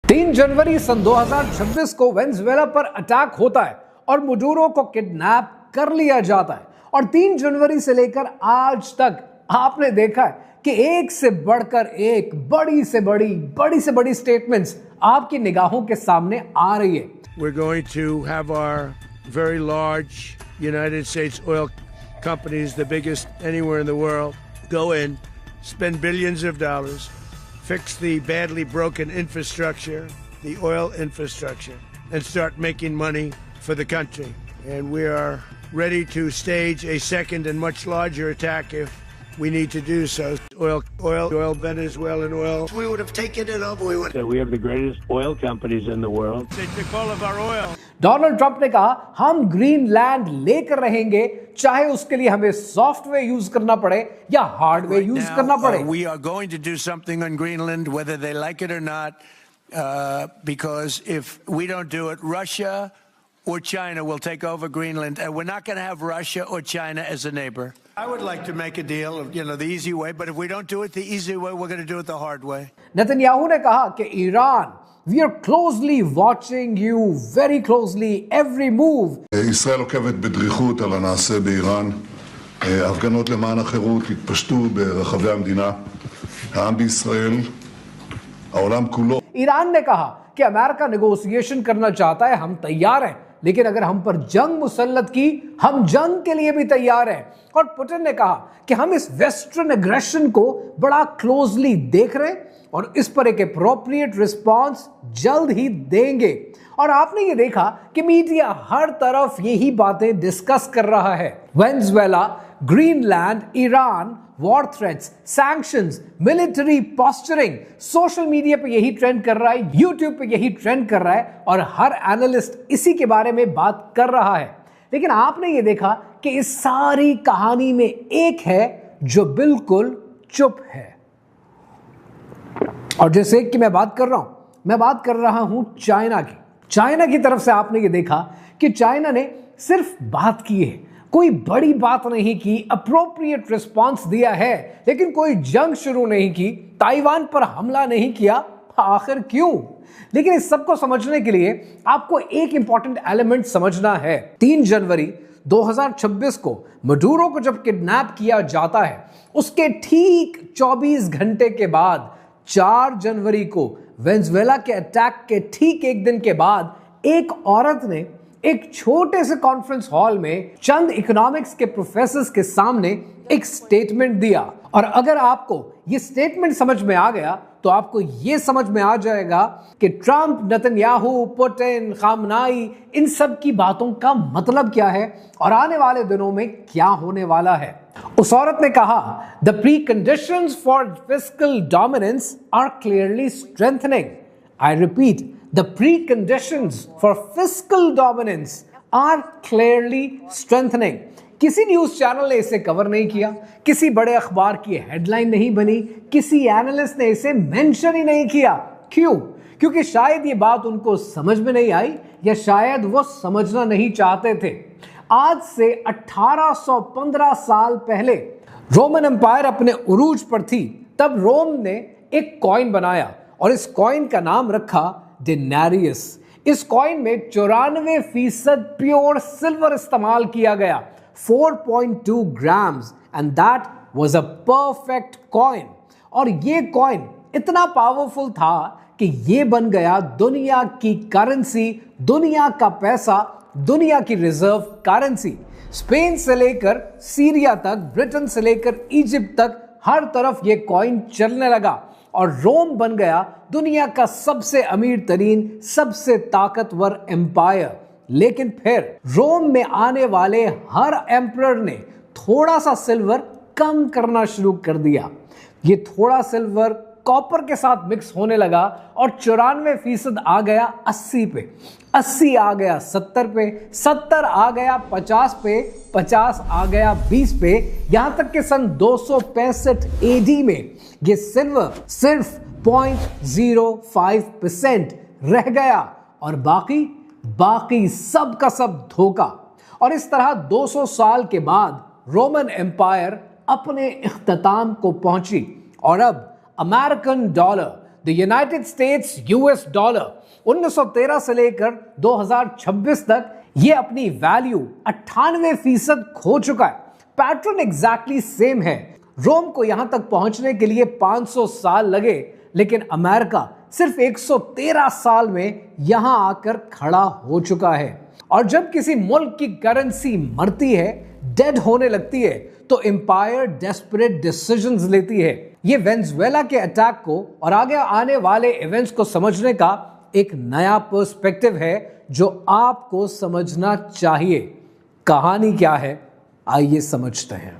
3 जनवरी सन 2026 को वेनेजुएला पर अटैक होता है और मडूरो को किडनैप कर लिया जाता है। और 3 जनवरी से लेकर आज तक आपने देखा है कि एक से बढ़कर एक बड़ी से बड़ी स्टेटमेंट्स आपकी निगाहों के सामने आ रही है। We're going to have our very large United States oil companies, the biggest anywhere in the world, go in, spend billions of dollars, fix the badly broken infrastructure, the oil infrastructure, and start making money for the country. And we are ready to stage a second and much larger attack if we need to do so. Oil, Venezuelan oil. We would have taken it up. We have the greatest oil companies in the world. They took all of our oil. Donald Trump ने कहा हम Greenland लेकर रहेंगे, चाहे उसके लिए हमें software use करना पड़े या हार्डवेयर यूज करना पड़े। We are going to do something on Greenland, whether they like it or not, because if we don't do it, Russia or China will take over Greenland, and we're not going to have Russia or China as a neighbor. I would like to make a deal, the easy way, but if we don't do it the easy way, we're going to do it the hard way. Netanyahu ने कहा कि Iran, we are closely watching you, very closely, every move. ישראל עוקבת בדריכות על הנעשה באיראן. הפגנות למען החירות התפשטו ברחבי המדינה. העם בישראל, העולם כולו. Iran ने कहा कि America negotiation करना चाहता है, हम तैयार हैं, लेकिन अगर हम पर जंग मुसल्लत की, हम जंग के लिए भी तैयार हैं। और पुतिन ने कहा कि हम इस वेस्टर्न एग्रेशन को बड़ा क्लोजली देख रहे हैं और इस पर एक एप्रोप्रिएट रिस्पांस जल्द ही देंगे। और आपने ये देखा कि मीडिया हर तरफ यही बातें डिस्कस कर रहा है। Venezuela, Greenland, Iran, war threats, sanctions, military posturing, social media पे यही ट्रेंड कर रहा है, यूट्यूब पे यही ट्रेंड कर रहा है और हर एनालिस्ट इसी के बारे में बात कर रहा है। लेकिन आपने ये देखा कि इस सारी कहानी में एक है जो बिल्कुल चुप है। और जैसे कि मैं बात कर रहा हूं चाइना की तरफ से आपने ये देखा कि चाइना ने सिर्फ बात की है, कोई बड़ी बात नहीं की, अप्रोप्रिएट रिस्पांस दिया है, लेकिन कोई जंग शुरू नहीं की, ताइवान पर हमला नहीं किया। आखिर क्यों? लेकिन इस सब को समझने के लिए आपको एक इंपॉर्टेंट एलिमेंट समझना है। 3 जनवरी 2026 को मडूरो को जब किडनैप किया जाता है, उसके ठीक 24 घंटे के बाद 4 जनवरी को वेनेजुएला के अटैक के ठीक एक दिन के बाद एक औरत ने एक छोटे से कॉन्फ्रेंस हॉल में चंद इकोनॉमिक्स के प्रोफेसर्स के सामने एक स्टेटमेंट दिया। और अगर आपको ये स्टेटमेंट समझ में आ गया तो आपको ये समझ में आ जाएगा कि ट्रंप, नेतन्याहू, पुतिन, खामनाई, इन सब की बातों का मतलब क्या है और आने वाले दिनों में क्या होने वाला है। उस औरत ने कहा, the preconditions for fiscal dominance are clearly strengthening. I repeat, the preconditions for fiscal dominance are clearly strengthening. किसी न्यूज चैनल ने इसे कवर नहीं किया, किसी बड़े अखबार की हेडलाइन नहीं बनी, किसी एनालिस्ट ने इसे मेंशन ही नहीं किया। क्यों? क्योंकि शायद ये बात उनको समझ में नहीं आई या शायद वो समझना नहीं चाहते थे। आज से 1815 साल पहले रोमन एम्पायर अपने उरूज पर थी, तब रोम ने एक कॉइन बनाया और इस कॉइन का नाम रखा डेनारियस। इस कॉइन में 94% प्योर सिल्वर इस्तेमाल किया गया, 4.2 grams, and that was a perfect coin. और ये कॉइन इतना पावरफुल था कि ये बन गया दुनिया की करेंसी, दुनिया का पैसा, दुनिया की रिजर्व करेंसी। स्पेन से लेकर सीरिया तक, ब्रिटेन से लेकर इजिप्ट तक हर तरफ ये कॉइन चलने लगा और रोम बन गया दुनिया का सबसे अमीर तरीन, सबसे ताकतवर एम्पायर। लेकिन फिर रोम में आने वाले हर एम्परर ने थोड़ा सा सिल्वर कम करना शुरू कर दिया। ये थोड़ा सिल्वर कॉपर के साथ मिक्स होने लगा और 94% आ गया 80 पे, 80 आ गया 70 पे, 70 आ गया 50 पे, 50 आ गया 20 पे, यहां तक कि सन 265 एडी में ये सिल्वर सिर्फ 0.05% रह गया और बाकी सब का सब धोखा। और इस तरह 200 साल के बाद रोमन एम्पायर अपने इख्तिताम को पहुंची और अब American dollar, the the United states US dollar 1913 से लेकर 2026 तक ये अपनी वैल्यू 98% खो चुका है। पैटर्न एग्जैक्टली सेम है। रोम को यहां तक पहुंचने के लिए 500 साल लगे, लेकिन अमेरिका सिर्फ 113 साल में यहां आकर खड़ा हो चुका है। और जब किसी मुल्क की करेंसी मरती है, डेड होने लगती है, तो एम्पायर डेस्परेट डिसीजंस लेती है। ये वेनेजुएला के अटैक को और आगे आने वाले इवेंट्स को समझने का एक नया पर्सपेक्टिव है जो आपको समझना चाहिए। कहानी क्या है, आइए समझते हैं।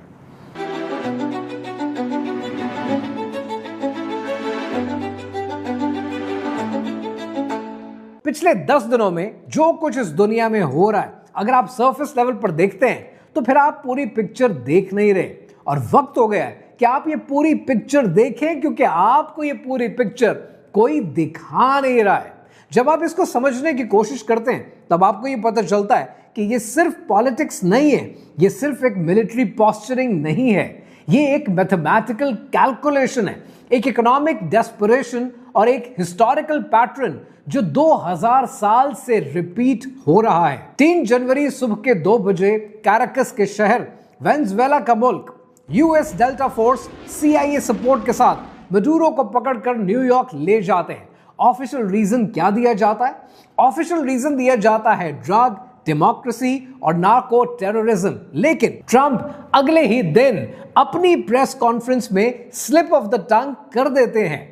पिछले 10 दिनों में जो कुछ इस दुनिया में हो रहा है, अगर आप सरफेस लेवल पर देखते हैं तो फिर आप पूरी पिक्चर देख नहीं रहे। और वक्त हो गया है कि आप ये पूरी पिक्चर देखें, क्योंकि आपको ये पूरी पिक्चर कोई दिखा नहीं रहा है। जब आप इसको समझने की कोशिश करते हैं तब आपको ये पता चलता है कि ये सिर्फ पॉलिटिक्स नहीं है, ये सिर्फ एक मिलिट्री पॉस्चरिंग नहीं है, ये एक मैथमेटिकल कैलकुलेशन है, एक इकोनॉमिक डेस्परेशन और एक हिस्टोरिकल पैटर्न जो 2000 साल से रिपीट हो रहा है। 3 जनवरी सुबह के 2 बजे कैराकस के शहर वेनेजुएला का मुल्क US delta force CIA support के साथ मडूरो को पकड़कर न्यूयॉर्क ले जाते हैं। ऑफिशियल रीजन क्या दिया जाता है? ऑफिशियल रीजन दिया जाता है ड्रग, डेमोक्रेसी और नार्को टेररिज्म। लेकिन ट्रंप अगले ही दिन अपनी प्रेस कॉन्फ्रेंस में स्लिप ऑफ द टंग कर देते हैं।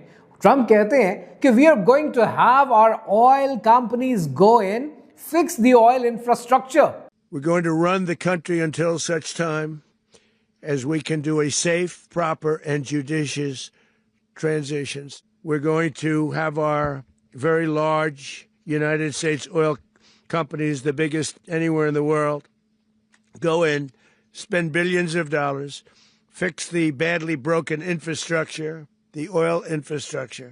ट्रंप कहते हैं कि we are going to have our oil companies go in, fix the oil infrastructure. We're going to run the country until such time as we can do a safe, proper, and judicious transitions. We're going to have our very large United States oil companies, the biggest anywhere in the world, go in, spend billions of dollars, fix the badly broken infrastructure, the oil infrastructure.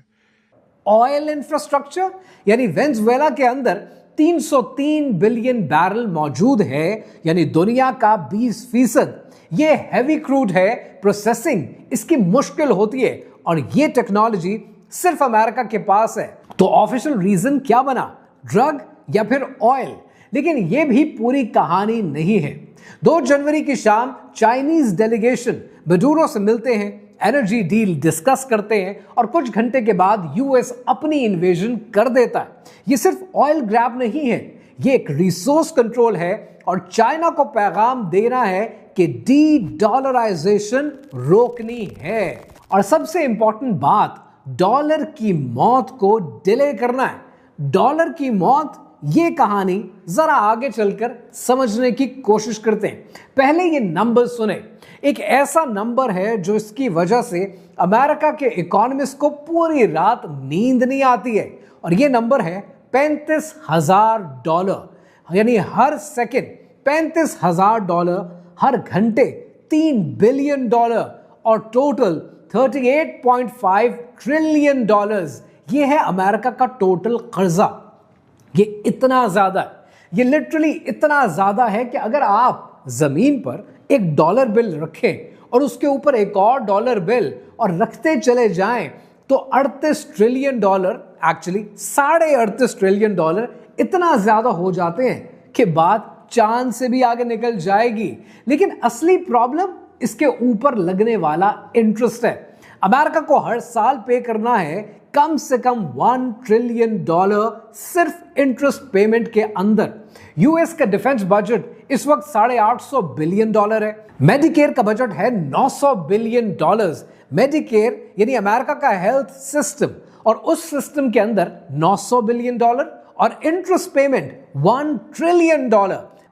Oil infrastructure यानी Venezuela के अंदर 303 billion barrel मौजूद है, यानी दुनिया का 20%। ये heavy crude है, प्रोसेसिंग इसकी मुश्किल होती है और ये टेक्नोलॉजी सिर्फ अमेरिका के पास है। तो ऑफिशियल रीजन क्या बना? ड्रग या फिर ऑयल? लेकिन ये भी पूरी कहानी नहीं है। 2 जनवरी की शाम चाइनीज डेलीगेशन मडूरो से मिलते हैं, एनर्जी डील डिस्कस करते हैं और कुछ घंटे के बाद यूएस अपनी इन्वेजन कर देता है। ये सिर्फ ऑयल ग्रैब नहीं है, ये एक रिसोर्स कंट्रोल है और चाइना को पैगाम देना है कि डी-डॉलराइजेशन रोकनी है। और सबसे इंपॉर्टेंट बात, डॉलर की मौत को डिले करना है। डॉलर की मौत, ये कहानी जरा आगे चलकर समझने की कोशिश करते हैं। पहले ये नंबर सुने। एक ऐसा नंबर है जो इसकी वजह से अमेरिका के इकोनॉमिस्ट को पूरी रात नींद नहीं आती है, और ये नंबर है $35,000। यानी हर सेकंड $35,000, हर घंटे $3 बिलियन और टोटल $38.5 ट्रिलियन। ये है अमेरिका का टोटल कर्जा। ये इतना ज्यादा है, ये लिटरली इतना ज्यादा है कि अगर आप जमीन पर एक डॉलर बिल रखें और उसके ऊपर एक और डॉलर बिल और रखते चले जाएं तो $38 ट्रिलियन, एक्चुअली $38.5 ट्रिलियन इतना ज्यादा हो जाते हैं कि बात चांद से भी आगे निकल जाएगी। लेकिन असली प्रॉब्लम इसके ऊपर लगने वाला इंटरेस्ट है। अमेरिका को हर साल पे करना है कम से कम $1 ट्रिलियन सिर्फ इंटरेस्ट पेमेंट के अंदर। यूएस का डिफेंस बजट इस वक्त $850 बिलियन है। मेडिकेयर का बजट है $900 बिलियन। मेडिकेयर यानी अमेरिका का हेल्थ सिस्टम, और उस सिस्टम के अंदर $900 बिलियन और इंटरेस्ट पेमेंट $1 ट्रिलियन।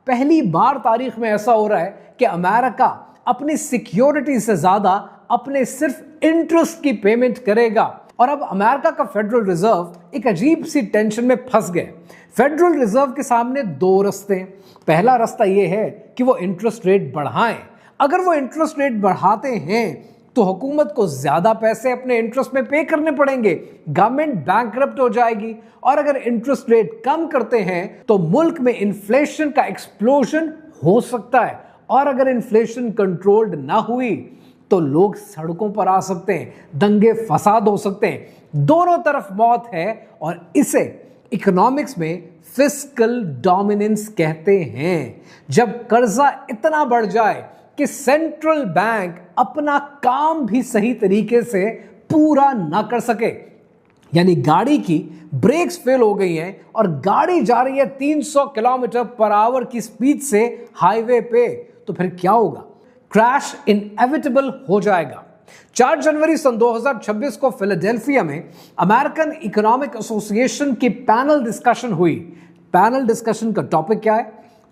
पहली बार तारीख में ऐसा हो रहा है कि अमेरिका अपनी सिक्योरिटी से ज्यादा अपने सिर्फ इंटरेस्ट की पेमेंट करेगा। और अब अमेरिका का फेडरल रिजर्व एक अजीब सी टेंशन में फंस गए। फेडरल रिजर्व के सामने 2 रास्ते हैं। पहला रास्ता यह है कि वो इंटरेस्ट रेट बढ़ाएं। अगर वो इंटरेस्ट रेट बढ़ाते हैं तो हुकूमत को ज्यादा पैसे अपने इंटरेस्ट में पे करने पड़ेंगे, गवर्नमेंट बैंकरप्ट हो जाएगी। और अगर इंटरेस्ट रेट कम करते हैं तो मुल्क में इन्फ्लेशन का एक्सप्लोजन हो सकता है। और अगर इन्फ्लेशन कंट्रोल्ड ना हुई तो लोग सड़कों पर आ सकते हैं, दंगे फसाद हो सकते हैं, दोनों तरफ मौत है। और इसे इकोनॉमिक्स में फिस्कल डोमिनेंस कहते हैं। जब कर्जा इतना बढ़ जाए कि सेंट्रल बैंक अपना काम भी सही तरीके से पूरा ना कर सके, यानी गाड़ी की ब्रेक्स फेल हो गई हैं और गाड़ी जा रही है 300 किलोमीटर पर आवर की स्पीड से हाईवे पे, तो फिर क्या होगा? क्रैश इनएविटेबल हो जाएगा। 4 जनवरी सन 2026 को फिलाडेल्फिया में अमेरिकन इकोनॉमिक एसोसिएशन की पैनल डिस्कशन हुई। पैनल डिस्कशन का टॉपिक क्या है?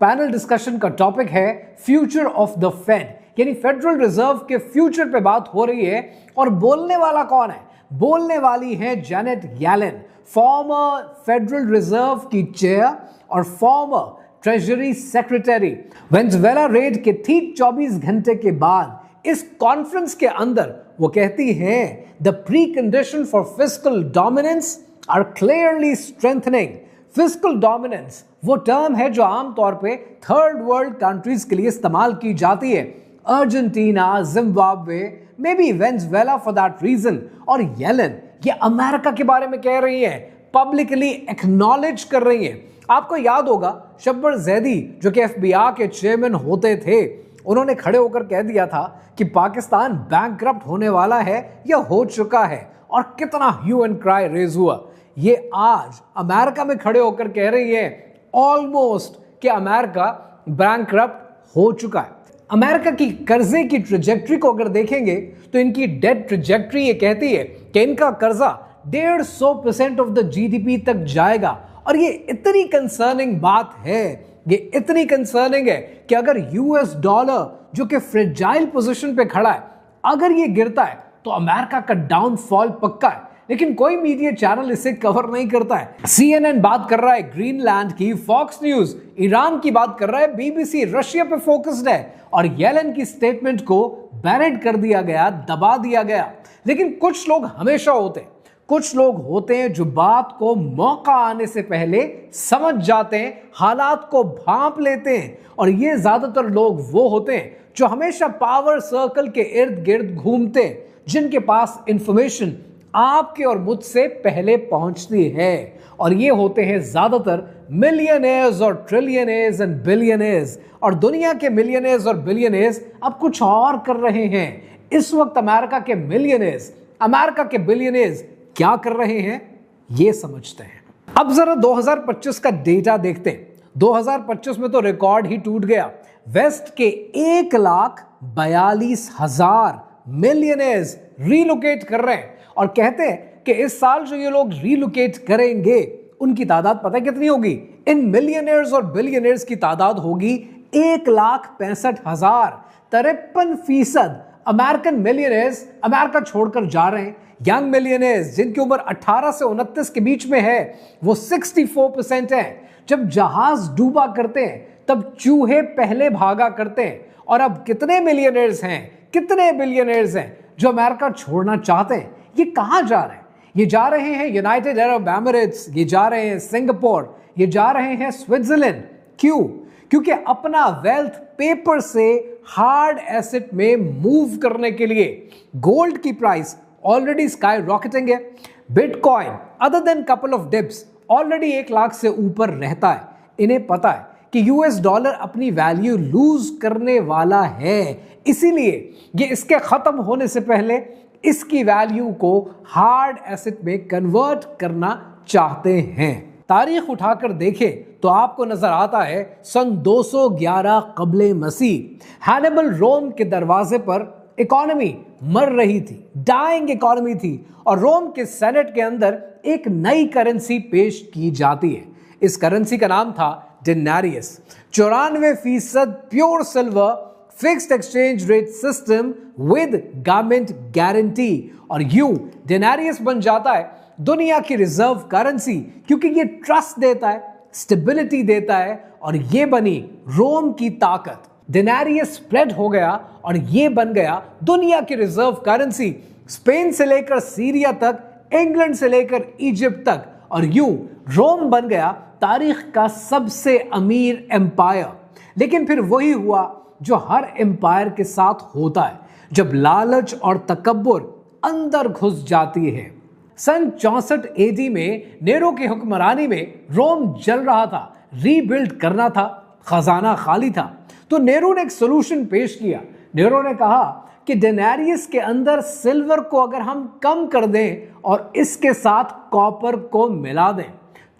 पैनल डिस्कशन का टॉपिक है फ्यूचर ऑफ द फेड, यानी फेडरल रिजर्व के फ्यूचर पे बात हो रही है। और बोलने वाला कौन है? बोलने वाली है Janet Yellen, farmer federal reserve की चेयर और farmer treasury secretary. Venezuela red के ठीक 24 घंटे के बाद इस कॉन्फ्रेंस के अंदर वो कहती हैं the pre condition for fiscal dominance are clearly strengthening. Fiscal dominance वो टर्म है जो आमतौर पे थर्ड वर्ल्ड कंट्रीज के लिए इस्तेमाल की जाती है, Argentina, Zimbabwe, may be Venezuela for that reason. और येलेन ये अमेरिका के बारे में कह रही है, पब्लिकली एक्नॉलेज कर रही है। आपको याद होगा शब्बर जैदी जो कि FBI के चेयरमैन होते थे, उन्होंने खड़े होकर कह दिया था कि पाकिस्तान बैंकक्रप्ट होने वाला है या हो चुका है, और कितना ह्यू एंड क्राई रेज हुआ। ये आज अमेरिका में खड़े होकर कह रही है ऑलमोस्ट कि अमेरिका बैंकक्रप्ट हो चुका है। अमेरिका की कर्जे की ट्रेजेक्ट्री को अगर देखेंगे तो इनकी डेट ट्रेजेक्ट्री ये कहती है कि इनका कर्जा 150% ऑफ द GDP तक जाएगा। और ये इतनी कंसर्निंग बात है, ये इतनी कंसर्निंग है कि अगर US डॉलर जो कि फ्रेजाइल पोजीशन पे खड़ा है, अगर ये गिरता है तो अमेरिका का डाउनफॉल पक्का है। लेकिन कोई मीडिया चैनल इसे कवर नहीं करता है। CNN बात कर रहा है ग्रीनलैंड की, फॉक्स न्यूज ईरान की बात कर रहा है, BBC रशिया पे फोकस्ड है, और येलेन की स्टेटमेंट को बैरेड कर दिया गया, दबा दिया गया। लेकिन कुछ लोग हमेशा होते हैं, कुछ लोग होते हैं जो बात को मौका आने से पहले समझ जाते हैं, हालात को भांप लेते हैं। और ये ज्यादातर लोग वो होते हैं जो हमेशा पावर सर्कल के इर्द गिर्द घूमते हैं, जिनके पास इंफॉर्मेशन आपके और मुझसे पहले पहुंचती है। और ये होते हैं ज्यादातर मिलियनेयर्स और ट्रिलियनेयर्स एंड बिलियनेयर्स। और दुनिया के मिलियनेयर्स और बिलियनेयर्स अब कुछ और कर रहे हैं। इस वक्त अमेरिका के मिलियनेयर्स, अमेरिका के बिलियनेयर्स क्या कर रहे हैं, ये समझते हैं। अब जरा 2025 का डेटा देखते हैं। 2025 में तो रिकॉर्ड ही टूट गया। वेस्ट के 1,42,000 मिलियनेयर्स रीलोकेट कर रहे हैं, और कहते हैं कि इस साल जो ये लोग रीलोकेट करेंगे उनकी तादाद पता है कितनी होगी? इन मिलियनेयर्स और बिलियनेयर्स की तादाद होगी 1,65,000। 53% अमेरिकन मिलियनेयर्स अमेरिका छोड़कर जा रहे हैं। यंग मिलियनेयर्स जिनकी उम्र 18 से 29 के बीच में है वो 64% है। जब जहाज डूबा करते हैं तब चूहे पहले भागा करते हैं। और अब कितने मिलियनेयर्स हैं, कितने बिलियनेयर्स हैं जो अमेरिका छोड़ना चाहते हैं? ये कहां जा रहे हैं? ये जा रहे हैं यूनाइटेड अरब एमिरेट्स, ये जा रहे हैं सिंगापुर, ये जा रहे हैं स्विट्जरलैंड। क्यों? क्योंकि अपना वेल्थ पेपर से हार्ड एसेट में मूव करने के लिए। गोल्ड की प्राइस ऑलरेडी स्काई रॉकेटिंग है। Bitcoin other than couple of dips already 1 lakh से ऊपर रहता है। इन्हें पता है कि US डॉलर अपनी वैल्यू लूज करने वाला है, इसीलिए ये इसके खत्म होने से पहले इसकी वैल्यू को हार्ड एसेट में कन्वर्ट करना चाहते हैं। तारीख उठाकर देखें तो आपको नजर आता है सन 211 कबले मसीह हैनिबल रोम के दरवाजे पर इकोनॉमी मर रही थी, डाइंग इकोनॉमी थी, और रोम के सेनेट के अंदर एक नई करेंसी पेश की जाती है। इस करेंसी का नाम था डेनारियस। 94% pure silver, fixed exchange rate system with government guarantee. और यूं डेनारियस बन जाता है दुनिया की रिजर्व करेंसी, क्योंकि ये ट्रस्ट देता है, स्टेबिलिटी देता है, और ये बनी रोम की ताकत। डेनारियस स्प्रेड हो गया और ये बन गया दुनिया की रिजर्व करेंसी। स्पेन से लेकर सीरिया तक, इंग्लैंड से लेकर इजिप्ट तक, और यूं रोम बन गया तारीख का सबसे अमीर एम्पायर। लेकिन फिर वही हुआ जो हर एम्पायर के साथ होता है। जब लालच और तकब्बुर अंदर घुस जाती है। सन 64 एडी में नेरो की हुक्मरानी में रोम जल रहा था, रीबिल्ड करना था, खजाना खाली था। तो नेरो ने एक सोल्यूशन पेश किया। नेरो ने कहा कि डेनारियस के अंदर सिल्वर को अगर हम कम कर दें और इसके साथ कॉपर को मिला दें,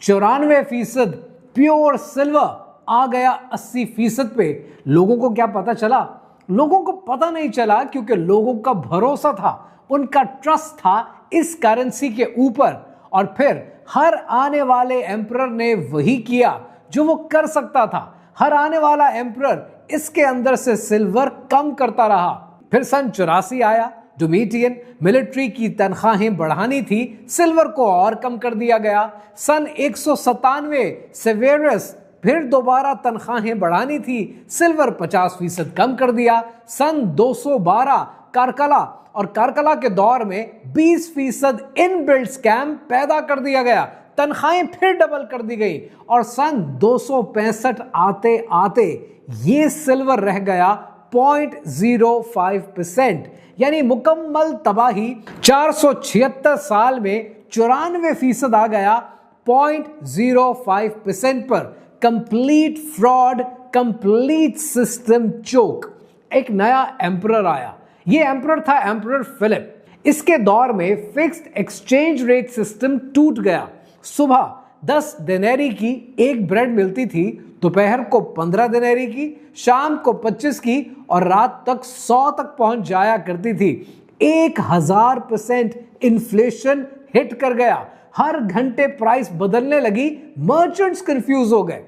94% प्योर सिल्वर आ गया 80% पे। लोगों को क्या पता चला? लोगों को पता नहीं चला क्योंकि लोगों का भरोसा था, उनका ट्रस्ट था इस करेंसी के ऊपर। और फिर हर आने वाले एम्परर ने वही किया जो वो कर सकता था। हर आने वाला एम्परर इसके अंदर से सिल्वर कम करता रहा। फिर सन 84 आया, डोमिटियन, मिलिट्री की तनख्वाहें बढ़ानी थी, सिल्वर को और कम कर दिया गया। सन 197 सेवेरस, फिर दोबारा तनख्वाहें बढ़ानी थी, सिल्वर 50% कम कर दिया। सन 212 कारकला, और कारकला के दौर में 20% इनबिल्ट स्कैम पैदा कर दिया गया, तनख्वाहें फिर डबल कर दी गई। और सन 265 आते आते ये सिल्वर रह गया 0.05%, यानी मुकम्मल तबाही। 476 साल में 94% आ गया 0.05% पर। कंप्लीट फ्रॉड, कंप्लीट सिस्टम चोक। एक नया एम्परर आया, ये एम्परर था एम्परर फिलिप। इसके दौर में फिक्स्ड एक्सचेंज रेट सिस्टम टूट गया। सुबह 10 दिनारी की एक ब्रेड मिलती थी, दोपहर को 15 दिनारी की, शाम को 25 की और रात तक 100 तक पहुंच जाया करती थी। 1000% इन्फ्लेशन हिट कर गया। हर घंटे प्राइस बदलने लगी, मर्चेंट्स कंफ्यूज हो गए,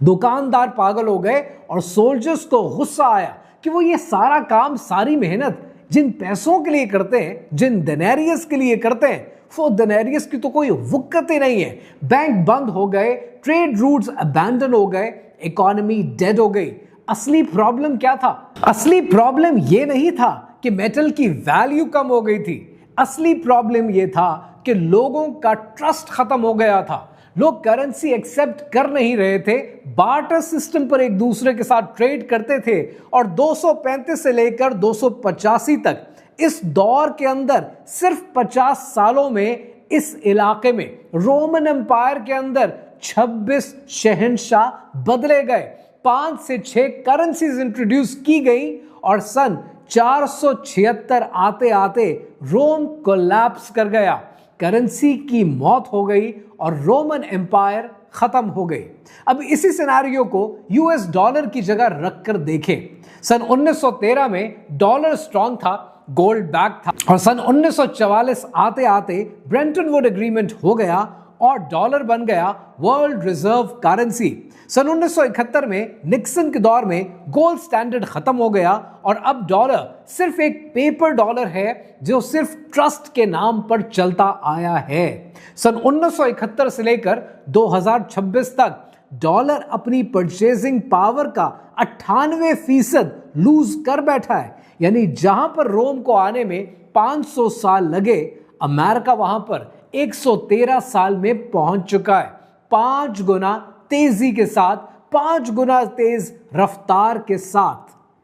दुकानदार पागल हो गए और सोल्जर्स को गुस्सा आया कि वो ये सारा काम, सारी मेहनत जिन पैसों के लिए करते हैं, जिन दिनारियस के लिए करते हैं, वो दिनारियस की तो कोई वक़्त ही नहीं है। बैंक बंद हो गए, ट्रेड रूट्स अबैंडन हो गए, इकोनॉमी डेड हो गई। असली प्रॉब्लम क्या था? असली प्रॉब्लम ये नहीं था कि मेटल की वैल्यू कम हो गई थी। असली प्रॉब्लम ये था कि लोगों का ट्रस्ट खत्म हो गया था। लोग करेंसी एक्सेप्ट कर नहीं रहे थे, बार्टर सिस्टम पर एक दूसरे के साथ ट्रेड करते थे। और 235 से लेकर 285 तक, इस दौर के अंदर सिर्फ 50 सालों में इस इलाके में रोमन एम्पायर के अंदर 26 शहंशाह बदले गए, 5 से 6 करेंसीज इंट्रोड्यूस की गई और सन 476 आते आते रोम कोलैप्स कर गया। करेंसी की मौत हो गई और रोमन एम्पायर खत्म हो गई। अब इसी सिनेरियो को यूएस डॉलर की जगह रखकर देखें। सन 1913 में डॉलर स्ट्रांग था, गोल्ड बैक था, और सन 1944 आते आते ब्रेंटन वुड एग्रीमेंट हो गया और डॉलर बन गया वर्ल्ड रिजर्व करेंसी। सन 1971 में निक्सन के दौर में गोल्ड स्टैंडर्ड खत्म हो गया और अब डॉलर सिर्फ एक पेपर डॉलर है जो सिर्फ ट्रस्ट के नाम पर चलता आया है। सन 1971 से लेकर 2026 तक डॉलर अपनी परचेजिंग पावर का 98% लूज कर बैठा है। यानी जहां पर रोम को आने में 500 साल लगे, अमेरिका वहां पर 113 साल में पहुंच चुका है। 5 गुना तेजी के साथ, 5 गुना तेज रफ्तार के साथ।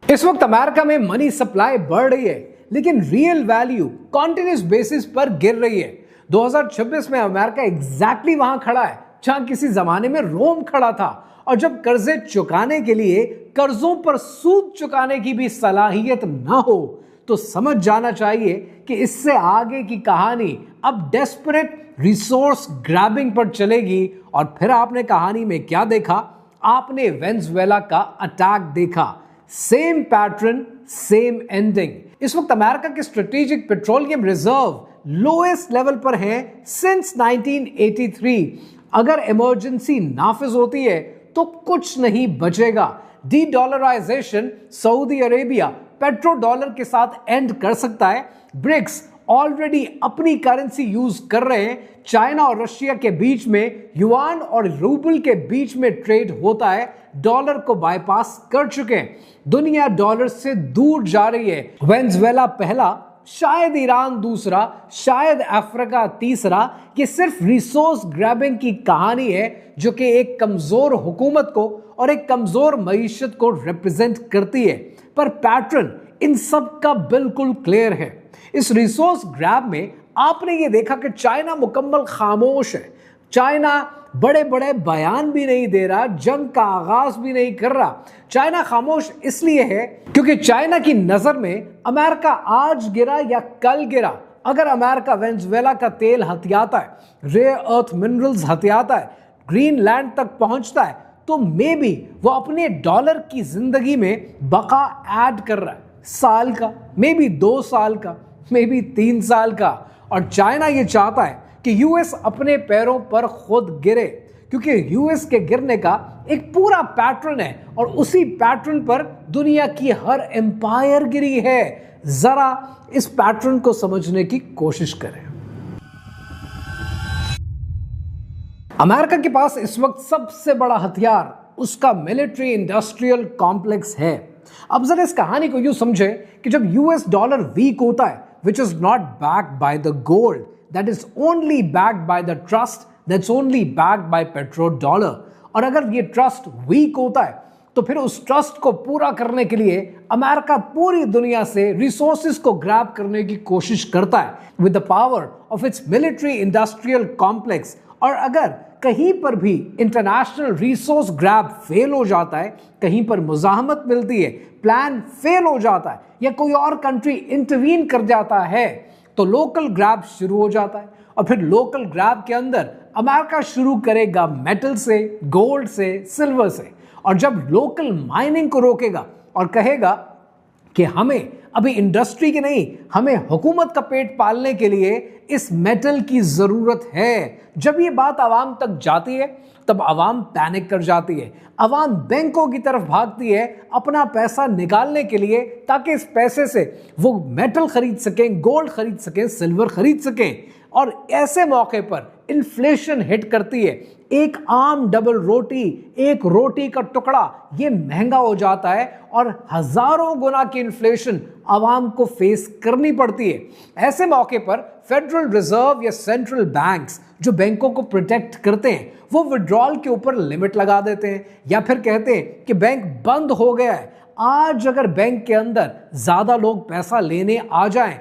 इस वक्त अमेरिका में मनी सप्लाई बढ़ रही है, लेकिन रियल वैल्यू कॉन्टिन्यूस बेसिस पर गिर रही है। 2026 में अमेरिका एग्जैक्टली वहां खड़ा है जहां किसी जमाने में रोम खड़ा था। और जब कर्जे चुकाने के लिए कर्जों पर सूद चुकाने की भी सलाहियत ना हो, तो समझ जाना चाहिए कि इससे आगे की कहानी अब डेस्परेट रिसोर्स ग्रैबिंग पर चलेगी। और फिर आपने कहानी में क्या देखा? आपने वेनेजुएला का अटैक देखा। Same pattern, same ending. इस वक्त अमेरिका के strategic petroleum reserve lowest level पर हैं सिंस 1983। अगर इमरजेंसी नाफिज होती है तो कुछ नहीं बचेगा। De dollarization Saudi Arabia petro dollar के साथ एंड कर सकता है। ब्रिक्स ऑलरेडी अपनी करेंसी यूज कर रहे हैं। चाइना और रशिया के बीच में युआन और रूबल के बीच में ट्रेड होता है, डॉलर को बाईपास कर चुके हैं। दुनिया डॉलर से दूर जा रही है। वेनेजुएला पहला, शायद ईरान दूसरा, शायद अफ्रीका तीसरा। ये सिर्फ रिसोर्स ग्रैबिंग की कहानी है जो कि एक कमजोर हुकूमत को और एक कमजोर मईशत को रिप्रेजेंट करती है। पर पैटर्न इन सब का बिल्कुल क्लियर है। इस रिसोर्स ग्रैब में आपने ये देखा कि चाइना मुकम्मल खामोश है। चाइना बड़े बड़े बयान भी नहीं दे रहा, जंग का आगाज भी नहीं कर रहा। चाइना खामोश इसलिए है क्योंकि चाइना की नजर में अमेरिका आज गिरा या कल गिरा, अगर अमेरिका वेनेजुएला का तेल हथियाता है, रेयर अर्थ मिनरल्स हथियाता है, ग्रीनलैंड तक पहुंचता है, तो मे बी वो अपने डॉलर की जिंदगी में बका ऐड कर रहा है, साल का, मे बी 2 साल का, मे बी 3 साल का। और चाइना ये चाहता है कि यूएस अपने पैरों पर खुद गिरे, क्योंकि यूएस के गिरने का एक पूरा पैटर्न है और उसी पैटर्न पर दुनिया की हर एम्पायर गिरी है। जरा इस पैटर्न को समझने की कोशिश करें। अमेरिका के पास इस वक्त सबसे बड़ा हथियार उसका मिलिट्री इंडस्ट्रियल कॉम्प्लेक्स है। अब जरा इस कहानी को यूं समझे कि जब यूएस डॉलर वीक होता है, which is not backed by the gold, that is only backed by the trust, that's only backed by petro dollar, और अगर ये ट्रस्ट वीक होता है तो फिर उस ट्रस्ट को पूरा करने के लिए अमेरिका पूरी दुनिया से रिसोर्सेज को ग्रैब करने की कोशिश करता है with the power of its military industrial complex. और अगर कहीं पर भी इंटरनेशनल रिसोर्स ग्रैब फेल हो जाता है, कहीं पर मुजाहमत मिलती है, प्लान फेल हो जाता है या कोई और कंट्री इंटरवीन कर जाता है, तो लोकल ग्रैब शुरू हो जाता है। और फिर लोकल ग्रैब के अंदर अमेरिका शुरू करेगा मेटल से, गोल्ड से, सिल्वर से, और जब लोकल माइनिंग को रोकेगा और कहेगा कि हमें अभी इंडस्ट्री की नहीं, हमें हुकूमत का पेट पालने के लिए इस मेटल की जरूरत है, जब ये बात आवाम तक जाती है तब आवाम पैनिक कर जाती है। आवाम बैंकों की तरफ भागती है अपना पैसा निकालने के लिए, ताकि इस पैसे से वो मेटल खरीद सकें, गोल्ड खरीद सकें, सिल्वर खरीद सकें। और ऐसे मौके पर इन्फ्लेशन हिट करती है। एक आम डबल रोटी, एक रोटी का टुकड़ा, ये महंगा हो जाता है और हजारों गुना की इन्फ्लेशन आवाम को फेस करनी पड़ती है। ऐसे मौके पर फेडरल रिजर्व या सेंट्रल बैंक्स जो बैंकों को प्रोटेक्ट करते हैं, वो विड्रॉल के ऊपर लिमिट लगा देते हैं या फिर कहते हैं कि बैंक बंद हो गया है। आज अगर बैंक के अंदर ज्यादा लोग पैसा लेने आ जाएं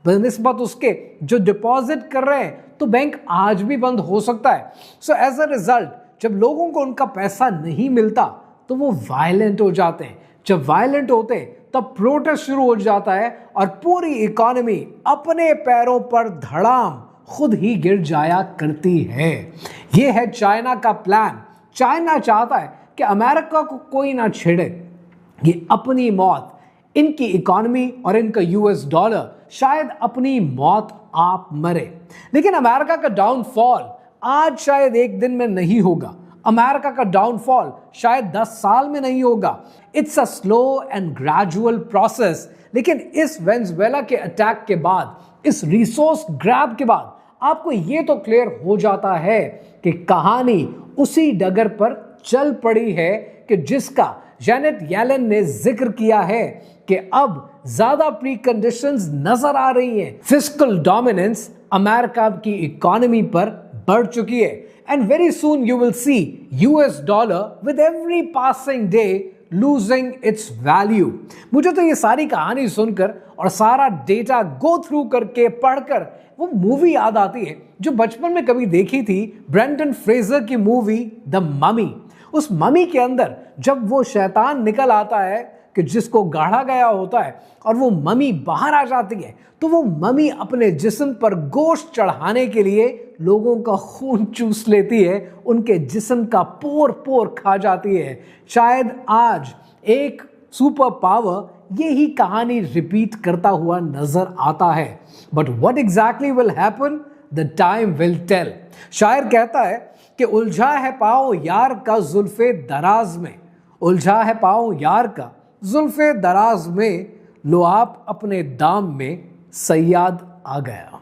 बनिस्बत उसके जो डिपॉजिट कर रहे हैं, तो बैंक आज भी बंद हो सकता है। सो एज अ रिजल्ट जब लोगों को उनका पैसा नहीं मिलता तो वो वायलेंट हो जाते हैं। जब वायलेंट होते हैं तब प्रोटेस्ट शुरू हो जाता है और पूरी इकोनॉमी अपने पैरों पर धड़ाम खुद ही गिर जाया करती है। यह है चाइना का प्लान। चाइना चाहता है कि अमेरिका को कोई ना छेड़े, ये अपनी मौत, इनकी इकोनॉमी और इनका यूएस डॉलर शायद अपनी मौत आप मरे। लेकिन अमेरिका का डाउनफॉल आज शायद एक दिन में नहीं होगा, अमेरिका का डाउनफॉल शायद 10 साल में नहीं होगा। It's a slow and gradual process. लेकिन इस वेनेजुएला के अटैक के बाद, इस रिसोर्स ग्रैब के बाद आपको यह तो क्लियर हो जाता है कि कहानी उसी डगर पर चल पड़ी है कि जिसका जेनेट येलेन ने जिक्र किया है कि अब ज्यादा प्री कंडीशंस नजर आ रही हैं। फिस्कल डोमिनेंस अमेरिका की इकोनॉमी पर बढ़ चुकी है and very soon you will see US dollar with every passing day losing its value. मुझे तो ये सारी कहानी सुनकर और सारा डेटा गो थ्रू करके पढ़कर वो मूवी याद आती है जो बचपन में कभी देखी थी, ब्रेंडन फ्रेजर की मूवी द ममी। उस ममी के अंदर जब वो शैतान निकल आता है कि जिसको गाढ़ा गया होता है और वो ममी बाहर आ जाती है, तो वो ममी अपने जिस्म पर गोश्त चढ़ाने के लिए लोगों का खून चूस लेती है, उनके जिस्म का पोर पोर खा जाती है। शायद आज एक सुपर पावर यही कहानी रिपीट करता हुआ नजर आता है। But what exactly will happen, the time will tell. शायर कहता है कि उलझा है पाँव यार का जुल्फे दराज में, उलझा है पाँव यार का जुल्फे दराज में, लो आप अपने दाम में सयाद आ गया।